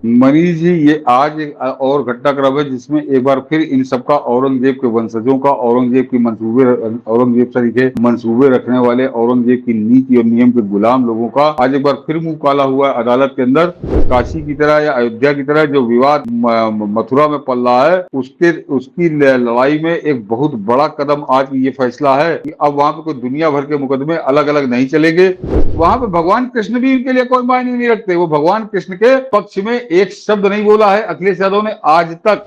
मनीष जी, ये आज एक और घटनाक्रम है जिसमें एक बार फिर इन सबका औरंगजेब के वंशजों का, औरंगजेब सरीखे मंसूबे रखने वाले, औरंगजेब की नीति और नियम के गुलाम लोगों का आज एक बार फिर मुंह काला हुआ है अदालत के अंदर। काशी की तरह या अयोध्या की तरह जो विवाद मथुरा में पल रहा है, उसके उसकी लड़ाई में एक बहुत बड़ा कदम आज ये फैसला है कि अब वहां पे कोई दुनिया भर के मुकदमे अलग अलग नहीं चलेंगे। वहां पे भगवान कृष्ण भी इनके लिए कोई मायने नहीं रखते। वो भगवान कृष्ण के पक्ष में एक शब्द नहीं बोला है अखिलेश यादव ने आज तक।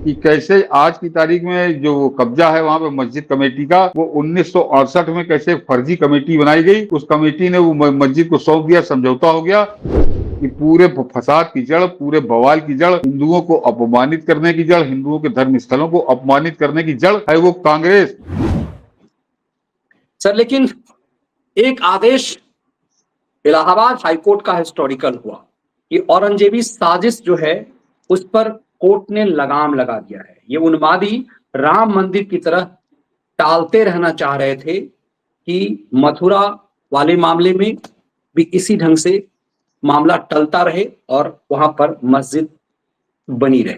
कि कैसे आज की तारीख में जो वो कब्जा है वहां पे मस्जिद कमेटी का, वो 1968 में कैसे फर्जी कमेटी बनाई गई, उस कमेटी ने वो मस्जिद को सौंप दिया, समझौता हो गया। कि पूरे फसाद की जड़, पूरे बवाल की जड़, हिंदुओं को अपमानित करने की जड़, हिंदुओं के धर्म स्थलों को अपमानित करने की जड़ है वो कांग्रेस। सर लेकिन एक आदेश इलाहाबाद हाईकोर्ट का हिस्टोरिकल हुआ कि औरंगजेबी साजिश जो है उस पर कोर्ट ने लगाम लगा दिया है। ये उन्मादी राम मंदिर की तरह टालते रहना चाह रहे थे कि मथुरा वाले मामले में भी इसी ढंग से मामला टलता रहे और वहां पर मस्जिद बनी रहे।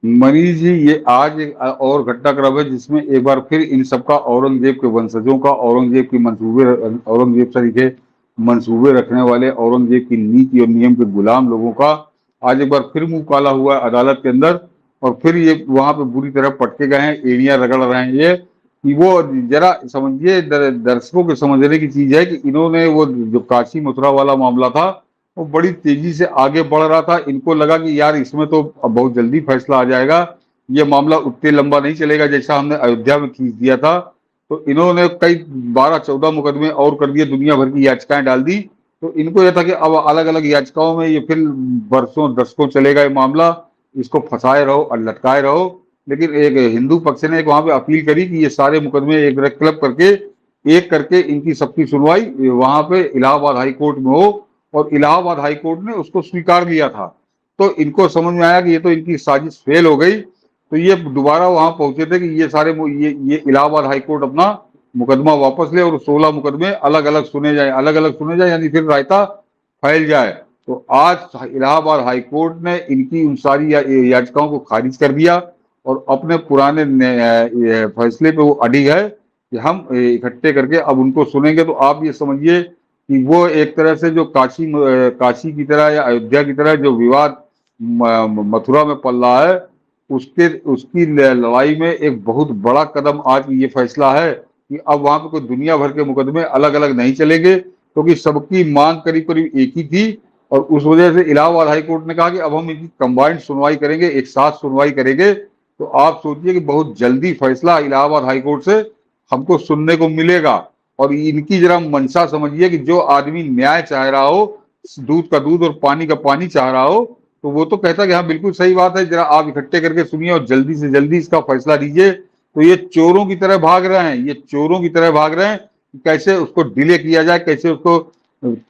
मनीष जी, ये आज एक और घटनाक्रम है जिसमें एक बार फिर इन सबका, औरंगजेब के वंशजों का, औरंगजेब सरीखे मंसूबे रखने वाले, औरंगजेब की नीति और नियम के गुलाम लोगों का आज एक बार फिर मुंह काला हुआ है अदालत के अंदर। और फिर ये वहां पे बुरी तरह पटके गए हैं, एड़ियां रगड़ रहे हैं। ये कि वो जरा समझिए, दर्शकों के समझने की चीज है कि इन्होंने वो जो काशी मथुरा वाला मामला था, वो बड़ी तेजी से आगे बढ़ रहा था। इनको लगा कि यार इसमें तो अब बहुत जल्दी फैसला आ जाएगा, ये मामला उतने लंबा नहीं चलेगा जैसा हमने अयोध्या में खींच दिया था। तो इन्होंने कई 12-14 मुकदमे और कर दिए, दुनिया भर की याचिकाएं डाल दी। तो इनको यह था कि अब अलग अलग याचिकाओं में ये फिर बरसों दशकों चलेगा ये मामला, इसको फंसाए रहो और लटकाए रहो। लेकिन एक हिंदू पक्ष ने एक वहां पे अपील करी कि ये सारे मुकदमे एक क्लब करके, एक करके इनकी सबकी सुनवाई वहां पे इलाहाबाद हाई कोर्ट में हो। और इलाहाबाद हाई कोर्ट ने उसको स्वीकार किया था। तो इनको समझ में आया कि ये तो इनकी साजिश फेल हो गई। तो ये दोबारा वहां पहुंचे थे कि ये सारे ये इलाहाबाद हाई कोर्ट अपना मुकदमा वापस ले और 16 मुकदमे अलग अलग सुने जाए, अलग अलग सुने जाए, यानी फिर रायता फैल जाए। तो आज इलाहाबाद हाई कोर्ट ने इनकी उन सारी याचिकाओं को खारिज कर दिया और अपने पुराने फैसले पे वो अड़ी है कि हम इकट्ठे करके अब उनको सुनेंगे। तो आप ये समझिए कि वो एक तरह से जो काशी की तरह या अयोध्या की तरह जो विवाद मथुरा में पल रहा है, उसकी लड़ाई में एक बहुत बड़ा कदम आज ये फैसला है कि अब वहां पे कोई दुनिया भर के मुकदमे अलग अलग नहीं चलेंगे, क्योंकि सबकी मांग करीब करीब एक ही थी। और उस वजह से इलाहाबाद हाई कोर्ट ने कहा कि अब हम इनकी कंबाइंड सुनवाई करेंगे, एक साथ सुनवाई करेंगे। तो आप सोचिए कि बहुत जल्दी फैसला इलाहाबाद हाई कोर्ट से हमको सुनने को मिलेगा। और इनकी जरा मंशा समझिए कि जो आदमी न्याय चाह रहा हो, दूध का दूध और पानी का पानी चाह रहा हो, तो वो तो कहता कि हाँ बिल्कुल सही बात है, जरा आप इकट्ठे करके सुनिए और जल्दी से जल्दी इसका फैसला दीजिए। तो ये चोरों की तरह भाग रहे हैं, ये चोरों की तरह भाग रहे हैं। कैसे उसको डिले किया जाए, कैसे उसको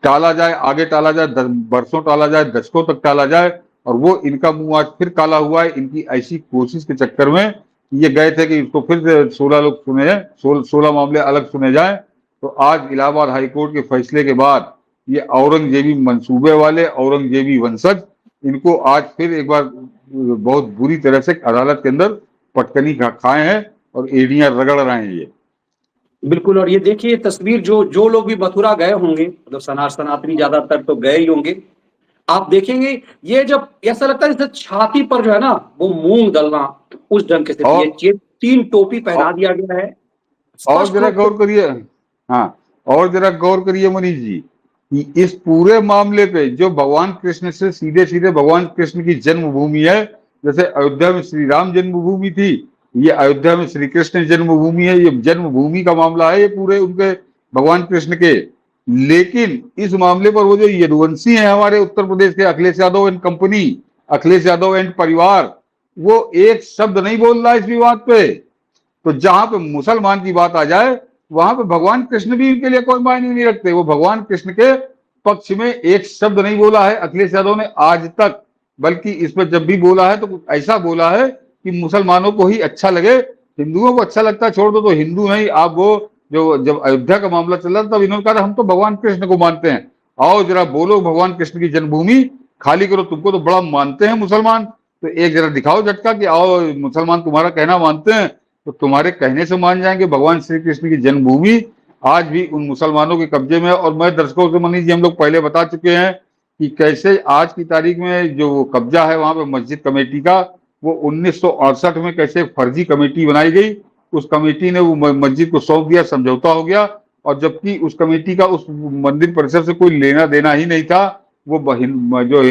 टाला जाए, आगे टाला जाए, बरसों टाला जाए, दशकों तक टाला जाए। और वो इनका मुंह आज फिर काला हुआ है। इनकी ऐसी कोशिश के चक्कर में ये गए थे कि इसको फिर से 16 लोग सुने जाए, 16 मामले अलग सुने जाए। तो आज इलाहाबाद हाईकोर्ट के फैसले के बाद ये औरंगजेबी मंसूबे वाले, औरंगजेबी वंशज, इनको आज फिर एक बार बहुत बुरी तरह से अदालत के अंदर पटकनी खाए हैं और एड़ियां रगड़ रहे हैं ये। बिल्कुल। और ये देखिए तस्वीर, जो जो लोग भी मथुरा गए होंगे, मतलब सनातनी ज्यादातर तो गए ही होंगे, आप देखेंगे ये जब ऐसा लगता है जैसे छाती पर जो है ना वो मूंग दलना, उस ढंग की स्थिति है। ये 3 टोपी पहना दिया गया है और स्पष्ट जरा रूप से। गौर करिए। हाँ, और जरा गौर करिए मनीष जी कि इस पूरे मामले पे जो भगवान कृष्ण से सीधे सीधे भगवान कृष्ण की जन्मभूमि है, जैसे अयोध्या में श्री राम जन्मभूमि थी, ये अयोध्या में श्री कृष्ण जन्मभूमि है। ये जन्मभूमि का मामला है ये पूरे उनके भगवान कृष्ण के। लेकिन इस मामले पर वो जो यदुवंशी है हमारे उत्तर प्रदेश के, Akhilesh Yadav and company, Akhilesh Yadav and परिवार, वो एक शब्द नहीं बोल रहा इस विवाद पे। तो जहां पे मुसलमान की बात आ जाए, वहां पे भगवान कृष्ण भी इनके लिए कोई मायने नहीं रखते। वो भगवान कृष्ण के पक्ष में एक शब्द नहीं बोला है अखिलेश यादव ने आज तक। बल्कि इस पर जब भी बोला है तो कुछ ऐसा बोला है कि मुसलमानों को ही अच्छा लगे, हिंदुओं को अच्छा लगता है छोड़ दो। तो हिंदू नहीं आप, वो जो जब अयोध्या का मामला चल रहा था तब इन्होंने कहा हम तो भगवान कृष्ण को मानते हैं। आओ जरा बोलो भगवान कृष्ण की जन्मभूमि खाली करो, तुमको तो बड़ा मानते हैं मुसलमान, तो एक जरा दिखाओ झटका कि आओ मुसलमान तुम्हारा कहना मानते हैं, तो तुम्हारे कहने से मान जाएंगे। भगवान श्री कृष्ण की जन्मभूमि आज भी उन मुसलमानों के कब्जे में है। और मैं दर्शकों से, मनीष जी, हम लोग पहले बता चुके हैं कि कैसे आज की तारीख में जो वो कब्जा है वहां पे मस्जिद कमेटी का, वो 1968 में कैसे फर्जी कमेटी बनाई गई, उस कमेटी ने वो मस्जिद को सौंप दिया, समझौता हो गया, और जबकि उस कमेटी का उस मंदिर परिसर से कोई लेना देना ही नहीं था। वो जो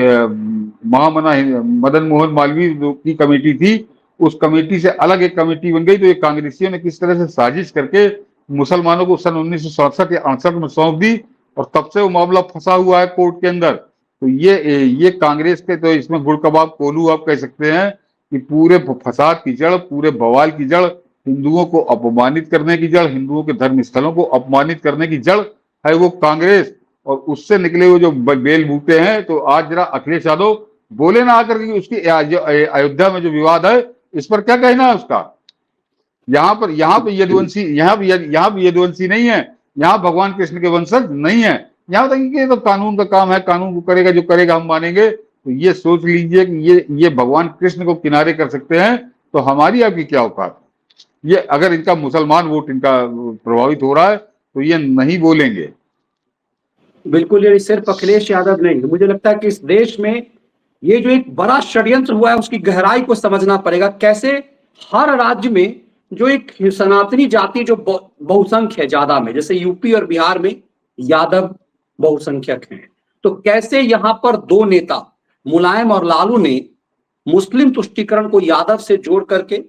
महामना मदन मोहन मालवीय की कमेटी थी, उस कमेटी से अलग एक कमेटी बन गई। तो ये कांग्रेसियों ने किस तरह से साजिश करके मुसलमानों को सन 1967 या 68 में सौंप दी, और तब से वो मामला फंसा हुआ है कोर्ट के अंदर। तो ये कांग्रेस के, तो इसमें गुड़ कबाब कोलू आप कह सकते हैं कि पूरे फसाद की जड़, पूरे बवाल की जड़, हिंदुओं को अपमानित करने की जड़, हिंदुओं के धर्म स्थलों को अपमानित करने की जड़ है वो कांग्रेस। और उससे निकले हुए जो बेल बूटे हैं, तो आज जरा अखिलेश यादव बोले ना आकर के उसकी अयोध्या में जो विवाद है इस पर क्या कहना है उसका। यहाँ पे यदुवंशी, यहाँ भी यदुवंशी नहीं है, यहाँ भगवान कृष्ण के वंशज नहीं है। यहाँ तक कि तो कानून का काम है, कानून को करेगा जो करेगा हम मानेंगे। तो ये सोच लीजिए कि ये भगवान कृष्ण को किनारे कर सकते हैं, तो हमारी आपकी क्या औकात। ये अगर इनका मुसलमान वोट इनका प्रभावित हो रहा है तो ये नहीं बोलेंगे। बिल्कुल, ये सिर्फ अखिलेश यादव नहीं, मुझे लगता है कि इस देश में ये जो एक बड़ा षड्यंत्र हुआ है उसकी गहराई को समझना पड़ेगा। कैसे हर राज्य में जो एक सनातनी जाति जो बहुसंख्य है ज्यादा में, जैसे यूपी और बिहार में यादव बहुसंख्यक हैं, तो कैसे यहाँ पर दो नेता मुलायम और लालू ने मुस्लिम तुष्टीकरण को यादव से जोड़ करके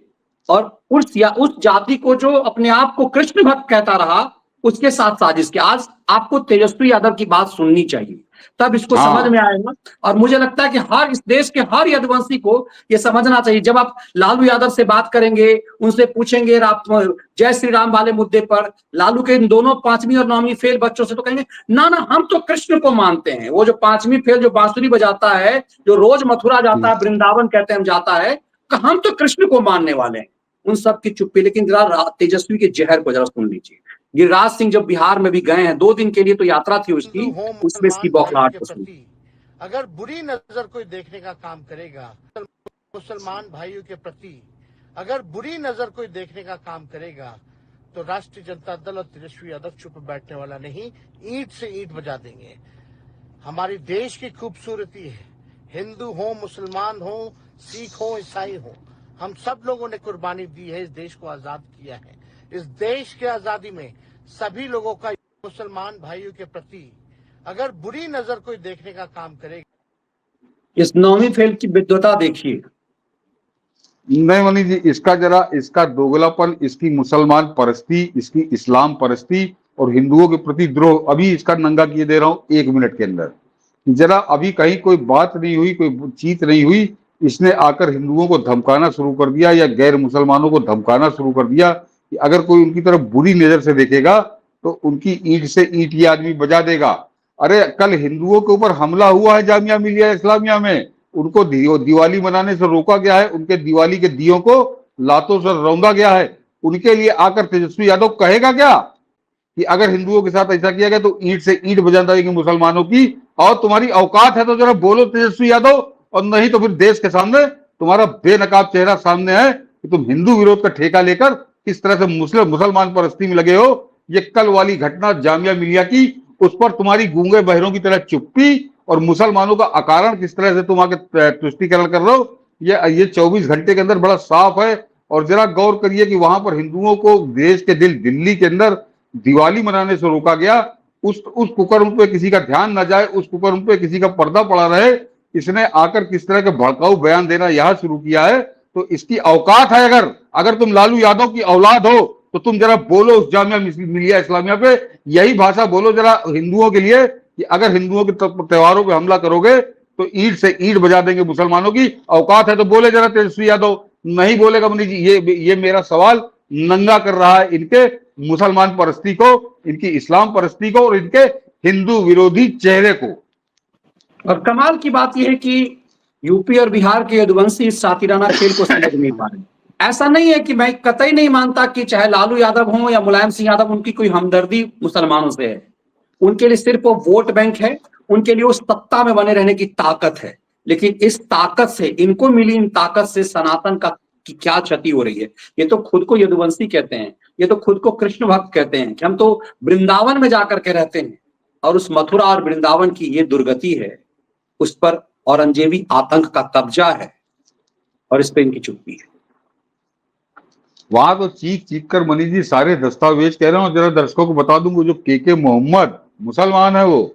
और उस जाति को जो अपने आप को कृष्ण भक्त कहता रहा उसके साथ साजिश की। आज आपको तेजस्वी यादव की बात सुननी चाहिए, तब इसको समझ में आएगा। और मुझे लगता है कि हर इस देश के हर यदुवंशी को ये समझना चाहिए। जब आप लालू यादव से बात करेंगे, उनसे पूछेंगे जय श्री राम वाले मुद्दे पर, लालू के इन दोनों 5वीं और 9वीं फेल बच्चों से, तो कहेंगे ना ना हम तो कृष्ण को मानते हैं। वो जो 5वीं फेल जो बांसुरी बजाता है, जो रोज मथुरा जाता है, वृंदावन कहते हैं हम जाता है, हम तो कृष्ण को मानने वाले हैं। उन सब की चुप्पी। लेकिन जरा तेजस्वी के जहर को जरा सुन लीजिए। गिरिराज सिंह जब बिहार में भी गए हैं, 2 दिन के लिए तो यात्रा थी उसकी, उसमें इसकी बौखलाहट को सुनिए। अगर बुरी नजर कोई देखने का काम करेगा मुसलमान भाइयों के प्रति, अगर बुरी नजर कोई देखने का काम करेगा, तो राष्ट्रीय जनता दल और तेजस्वी यादव चुप बैठने वाला नहीं, ईंट से ईंट बजा देंगे। हमारी देश की खूबसूरती है, हिंदू हो, मुसलमान हो, सिख हो, ईसाई हो, हम सब लोगों ने कुर्बानी दी है, इस देश को आजाद किया है। इस देश के आजादी में सभी लोगों का, मुसलमान भाइयों के प्रति अगर बुरी नजर कोई देखने का काम करेगा। इस 9वीं फेल की विद्वता देखिए। नहीं मनीष जी, इसका दोगलापन, इसकी मुसलमान परस्ती, इसकी इस्लाम परस्ती और हिंदुओं के प्रति द्रोह, अभी इसका नंगा किए दे रहा हूं 1 मिनट के अंदर। जरा अभी कहीं कोई बात नहीं हुई, कोई चीत नहीं हुई, इसने आकर हिंदुओं को धमकाना शुरू कर दिया या गैर मुसलमानों को धमकाना शुरू कर दिया कि अगर कोई उनकी तरफ बुरी नजर से देखेगा तो उनकी ईंट से ईंट ये आदमी बजा देगा। अरे कल हिंदुओं के ऊपर हमला हुआ है जामिया मिलिया इस्लामिया में, उनको दिवाली मनाने से रोका गया है, उनके दिवाली के दियों को लातों से रौंदा गया है। उनके लिए आकर तेजस्वी यादव कहेगा क्या कि अगर हिंदुओं के साथ ऐसा किया गया तो ईंट से ईंट बजा देंगे मुसलमानों की। और तुम्हारी औकात है तो जरा बोलो तेजस्वी यादव, और नहीं तो फिर देश के सामने तुम्हारा बेनकाब चेहरा सामने है कि तुम हिंदू विरोध का ठेका लेकर किस तरह से मुसलमान परस्ती में लगे हो। ये कल वाली घटना जामिया मिलिया की, उस पर तुम्हारी गूंगे बहरों की तरह चुप्पी और मुसलमानों का अकारण किस तरह से तुम आके तुष्टीकरण कर रहे हो, ये 24 घंटे के अंदर बड़ा साफ है। और जरा गौर करिए कि वहां पर हिंदुओं को देश के दिल्ली के अंदर दिवाली मनाने से रोका गया। उस कुकर्म पे किसी का ध्यान न जाए, उस कुकर्म पे किसी का पर्दा पड़ा रहे, इसने आकर किस तरह के भड़काऊ बयान देना यह शुरू किया है। तो इसकी औकात है, अगर तुम लालू यादव की औलाद हो तो तुम जरा बोलो उस जामिया मिलिया इस्लामिया पे, यही भाषा बोलो जरा हिंदुओं के लिए कि अगर हिंदुओं के त्योहारों पे हमला करोगे तो ईंट से ईंट बजा देंगे मुसलमानों की। औकात है तो बोले जरा तेजस्वी यादव, नहीं बोलेगा मनीष जी। ये मेरा सवाल नंगा कर रहा है इनके मुसलमान परस्ती को, इनकी इस्लाम परस्ती को और इनके हिंदू विरोधी चेहरे को। और कमाल की बात यह है कि यूपी और बिहार के यदुवंशी इस सातिराना खेल को समझ नहीं पा रहे। ऐसा नहीं है कि मैं कतई नहीं मानता कि चाहे लालू यादव हो या मुलायम सिंह यादव, उनकी कोई हमदर्दी मुसलमानों से है, उनके लिए सिर्फ वो वोट बैंक है, उनके लिए उस सत्ता में बने रहने की ताकत है। लेकिन इस ताकत से, इनको मिली इन ताकत से सनातन का की क्या क्षति हो रही है। ये तो खुद को यदुवंशी कहते हैं, ये तो खुद को कृष्ण भक्त कहते हैं कि हम तो वृंदावन में जाकर के रहते हैं, और उस मथुरा और वृंदावन की ये दुर्गति है, उस पर औरंगजेबी आतंक का कब्जा है, और इस पे इनकी चुप्पी है। वहां तो चीख चीख कर मनीष जी सारे दस्तावेज कह रहे हो। जरा दर्शकों को बता दूं, जो के मोहम्मद मुसलमान है वो,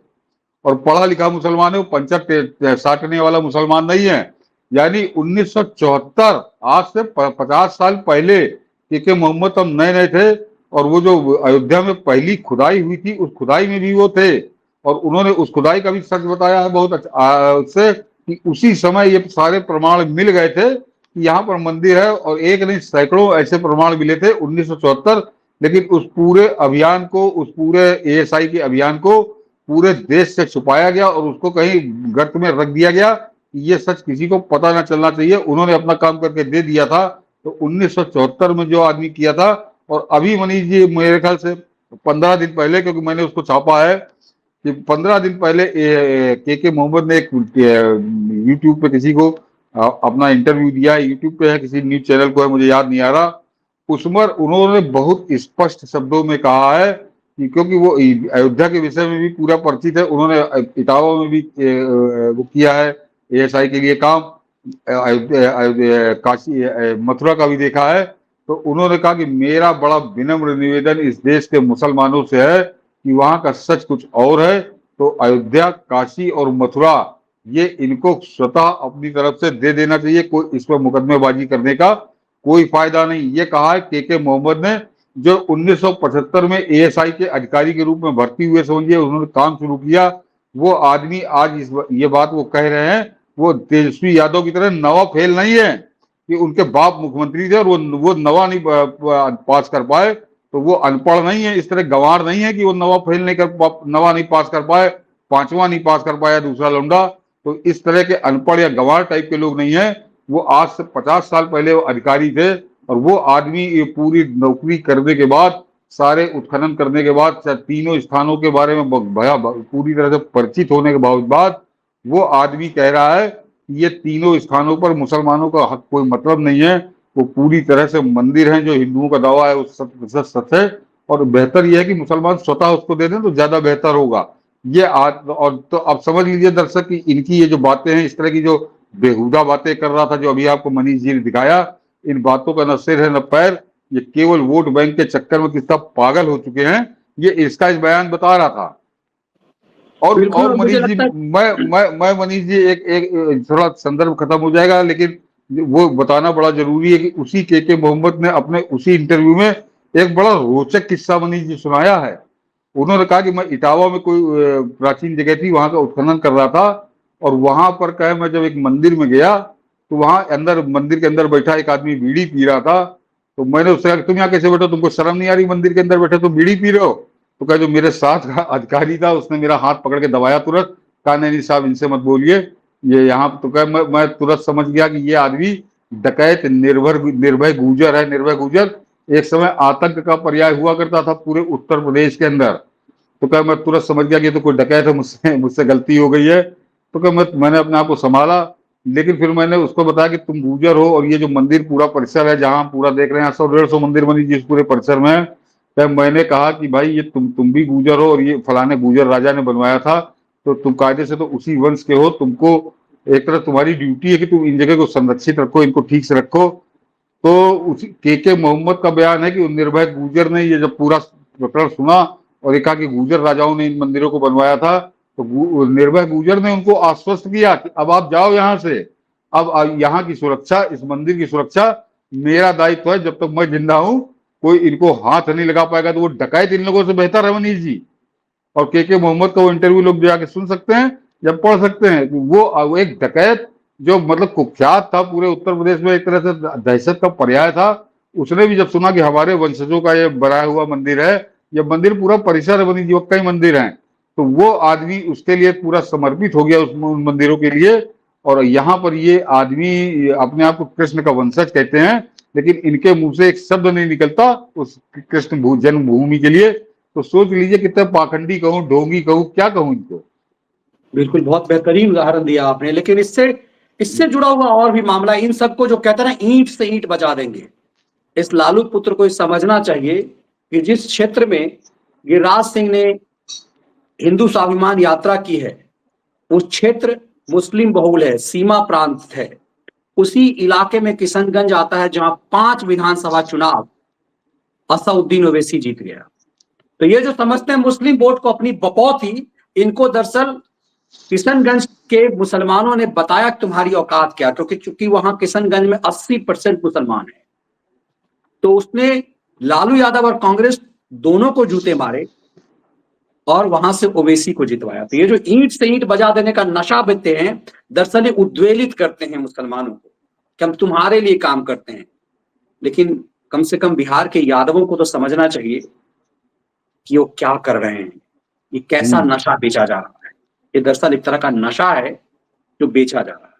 और पढ़ा लिखा मुसलमान है, वो पंचर साटने वाला मुसलमान नहीं है। यानी 1974, आज से 50 साल पहले के मोहम्मद हम नए नए थे, और वो जो अयोध्या में पहली खुदाई हुई थी उस खुदाई में भी वो थे, और उन्होंने उस खुदाई का भी सच बताया है बहुत अच्छा उससे, कि उसी समय ये सारे प्रमाण मिल गए थे कि यहाँ पर मंदिर है, और एक नहीं सैकड़ों ऐसे प्रमाण मिले थे 1974। लेकिन उस पूरे अभियान को, उस पूरे एएसआई के अभियान को पूरे देश से छुपाया गया, और उसको कहीं गर्त में रख दिया गया। ये सच किसी को पता ना चलना चाहिए। उन्होंने अपना काम करके दे दिया था। तो 1974 में जो आदमी किया था, और अभी मनीष जी मेरे ख्याल से 15 दिन पहले, क्योंकि मैंने उसको छापा है, कि 15 दिन पहले के मोहम्मद ने एक यूट्यूब पे किसी को अपना इंटरव्यू दिया, यूट्यूब पे है, किसी न्यूज चैनल को है, मुझे याद नहीं आ रहा। उसमें उन्होंने बहुत स्पष्ट शब्दों में कहा है कि, क्योंकि वो अयोध्या के विषय में भी पूरा परिचित है, उन्होंने इटावा में भी वो किया है एएसआई के लिए काम, काशी मथुरा का भी देखा है। तो उन्होंने कहा कि मेरा बड़ा विनम्र निवेदन इस देश के मुसलमानों से है कि वहां का सच कुछ और है। तो अयोध्या, काशी और मथुरा, ये इनको स्वतः अपनी तरफ से दे देना चाहिए। कोई इस पर मुकदमेबाजी करने का कोई फायदा नहीं। ये कहा है के मोहम्मद ने, जो 1975 में एएसआई के अधिकारी के रूप में भर्ती हुए, समझिए उन्होंने काम शुरू किया। वो आदमी आज ये बात वो कह रहे हैं, वो तेजस्वी यादव की तरह नवा फेल नहीं है कि उनके बाप मुख्यमंत्री थे और वो नवा नहीं पास कर पाए, तो वो अनपढ़ नहीं है, इस तरह गंवार नहीं है कि वो नवा नहीं पास कर पाए, 5वां नहीं पास कर पाया दूसरा लौंडा। तो इस तरह के अनपढ़ या गंवार टाइप के लोग नहीं है। वो आज से 50 साल पहले वो अधिकारी थे, और वो आदमी ये पूरी नौकरी करने के बाद, सारे उत्खनन करने के बाद, तीनों स्थानों के बारे में पूरी तरह से परिचित होने के बाद, वो आदमी कह रहा है कि ये तीनों स्थानों पर मुसलमानों का हक कोई मतलब नहीं है। वो पूरी तरह से मंदिर हैं, जो हिंदुओं का दावा है वो 100% सच है, और बेहतर यह है कि मुसलमान स्वतः उसको दे दें तो ज्यादा बेहतर होगा। ये और तो अब समझ लीजिए दर्शक कि इनकी ये जो बातें हैं, इस तरह की जो बेहुदा बातें कर रहा था, जो अभी आपको मनीष जी ने दिखाया, इन बातों का न सिर है न पैर। ये केवल वोट बैंक के चक्कर में कितना पागल हो चुके हैं, ये इसका इस बयान बता रहा था। और मनीष जी, मैं मनीष जी एक थोड़ा संदर्भ खत्म हो जाएगा, लेकिन वो बताना बड़ा जरूरी है कि उसी के मोहम्मद ने अपने उसी इंटरव्यू में एक बड़ा रोचक किस्सा मनीष जी सुनाया है। उन्होंने कहा कि मैं इटावा में कोई प्राचीन जगह थी, वहां का उत्खनन कर रहा था, और वहां पर कहे मैं जब एक मंदिर में गया, तो वहां अंदर, मंदिर के अंदर बैठा एक आदमी बीड़ी पी रहा था। तो मैंने उससे कहा तुम यहाँ कैसे बैठो, तुमको शर्म नहीं आ रही, मंदिर के अंदर बैठे तुम बीड़ी पी रहे हो? तो कहा जो मेरे साथ का अधिकारी था उसने मेरा हाथ पकड़ के दबाया तुरंत, कहा नहीं साहब इनसे मत बोलिए ये यहाँ। तो कहा मैं तुरंत समझ गया कि ये आदमी डकैत निर्भय गुर्जर है। निर्भय गुर्जर एक समय आतंक का पर्याय हुआ करता था पूरे उत्तर प्रदेश के अंदर। तो कहा मैं तुरंत समझ गया कि तो कोई डकैत है, मुझसे गलती हो गई है। तो कहा मैंने अपने आप को संभाला, लेकिन फिर मैंने उसको बताया कि तुम गुर्जर हो, और ये जो मंदिर पूरा परिसर है जहां पूरा देख रहे हैं 100-150 मंदिर बनी जिस पूरे परिसर में, तो मैंने कहा कि भाई ये तुम भी गुर्जर हो, और ये फलाने गुर्जर राजा ने बनवाया था, तो तुम कायदे से तो उसी वंश के हो, तुमको एक तरह तुम्हारी ड्यूटी है कि तुम इन जगह को संरक्षित रखो, इनको ठीक से रखो। तो उसी के मोहम्मद का बयान है कि निर्भय गुर्जर ने ये जब पूरा प्रकरण सुना और ये कहा कि गुर्जर राजाओं ने इन मंदिरों को बनवाया था, तो निर्भय गुर्जर ने उनको आश्वस्त किया कि अब आप जाओ यहाँ से, अब यहाँ की सुरक्षा, इस मंदिर की सुरक्षा मेरा दायित्व है, जब तक मैं जिंदा हूं कोई इनको हाथ नहीं लगा पाएगा। तो वो डकैत इन लोगों से बेहतर है मनीष जी। और के मोहम्मद का वो इंटरव्यू लोग जाके सुन सकते हैं या पढ़ सकते हैं। वो एक डकैत जो मतलब कुख्यात था पूरे उत्तर प्रदेश में, एक तरह से दहशत का पर्याय था। उसने भी जब सुना कि हमारे वंशजों का ये बनाया हुआ मंदिर है, ये मंदिर पूरा परिसर है मनीष जी, कई मंदिर हैं, तो वो आदमी उसके लिए पूरा समर्पित हो गया उन मंदिरों के लिए। और यहाँ पर ये आदमी अपने आप को कृष्ण का वंशज कहते हैं, लेकिन इनके मुंह से एक शब्द नहीं निकलता उस कृष्ण जन्मभूमि के लिए। तो सोच लीजिए कितना पाखंडी कहूँ, ढोंगी कहूँ, क्या कहूँ इनको। बिल्कुल, बहुत बेहतरीन उदाहरण दिया आपने। लेकिन इससे इससे जुड़ा हुआ और भी मामला, इन सबको जो कहते हैं ना ईंट से ईंट बजा देंगे, इस लालू पुत्र को समझना चाहिए कि जिस क्षेत्र में गिरिराज सिंह ने हिंदू स्वाभिमान यात्रा की है, उस क्षेत्र मुस्लिम बहुल है, सीमा प्रांत है। उसी इलाके में किशनगंज आता है जहां 5 विधानसभा चुनाव असदुद्दीन ओवैसी जीत गया। तो ये जो समझते हैं मुस्लिम वोट को अपनी बपौती, इनको दरअसल किशनगंज के मुसलमानों ने बताया कि तुम्हारी औकात क्या, क्योंकि चूंकि वहां किशनगंज में 80% मुसलमान है। तो उसने लालू यादव और कांग्रेस दोनों को जूते मारे और वहां से ओवैसी को जितवाया। तो ये जो ईंट से ईंट बजा देने का नशा बेचते हैं, दरअसल उद्वेलित करते हैं मुसलमानों को कि हम तुम्हारे लिए काम करते हैं। लेकिन कम से कम बिहार के यादवों को तो समझना चाहिए कि वो क्या कर रहे हैं, ये कैसा नशा बेचा जा रहा है। ये दरअसल एक तरह का नशा है जो बेचा जा रहा है।